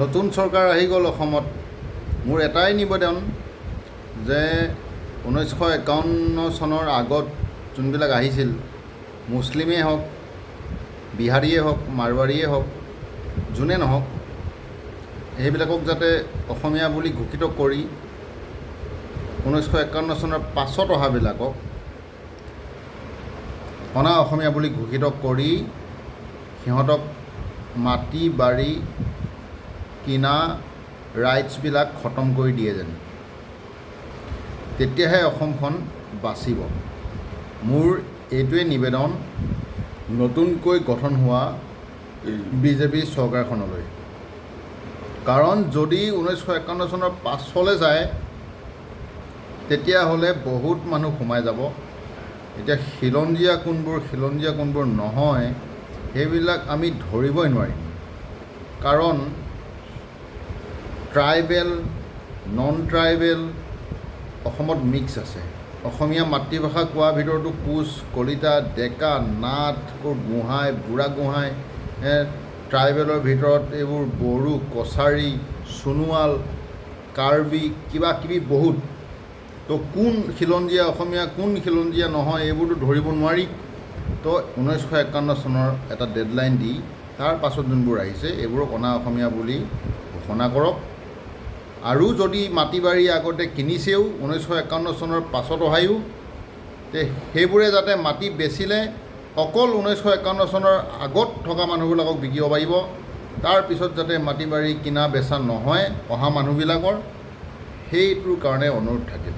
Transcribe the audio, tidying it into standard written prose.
নতুন চৰকাৰ আহি গ'ল অসমত। মোৰ এটাই নিবেদন যে 1951 চনৰ আগত যোনবিলাক আহিছিল, মুছলিমেই হওক, বিহাৰীয়ে হওক, মাৰৱাৰীয়ে হওক, যোনে নহওক, সেইবিলাকক যাতে অসমীয়া বুলি ঘোষিত কৰি 1951 চনৰ পাছত অহাবিলাকক অনা অসমীয়া বুলি ঘোষিত কৰি সিহঁতক মাটি বাৰী কিনা ৰাইটছবিলাক খতম কৰি দিয়ে যেন, তেতিয়াহে অসমখন বাচিব। মোৰ এইটোৱে নিবেদন নতুনকৈ গঠন হোৱা বিজেপি চৰকাৰখনলৈ। কাৰণ যদি 1951 চনৰ পাছলৈ যায় তেতিয়াহ'লে বহুত মানুহ সোমাই যাব। এতিয়া খিলঞ্জীয়া কোনবোৰ নহয় সেইবিলাক আমি ধৰিবই নোৱাৰিম। কাৰণ ট্ৰাইবেল, নন ট্ৰাইবেল অসমত মিক্স আছে। অসমীয়া মাতৃভাষা কোৱাৰ ভিতৰতো কোচ, কলিতা, ডেকা, নাথ, গোহাঁই, বুঢ়াগোহাঁই, ট্ৰাইবেলৰ ভিতৰত এইবোৰ বড়ো, কছাৰী, সোণোৱাল, কাৰ্বি, কিবা কিবি বহুত। তো কোন খিলঞ্জীয়া অসমীয়া, কোন খিলঞ্জীয়া নহয় এইবোৰতো ধৰিব নোৱাৰি। তো 1951 চনৰ এটা ডেডলাইন দি তাৰ পাছত যোনবোৰ আহিছে এইবোৰক অনা অসমীয়া বুলি ঘোষণা কৰক। আৰু যদি মাটি বাৰী আগতে কিনিছেও 1951 চনৰ পাছত অহায়ো, তে সেইবোৰে যাতে মাটি বেচিলে অকল 1951 চনৰ আগত থকা মানুহবিলাকক বিকিব পাৰিব। তাৰপিছত যাতে মাটি বাৰী কিনা বেচা নহয় অহা মানুহবিলাকৰ, সেইটোৰ কাৰণে অনুৰোধ থাকিল।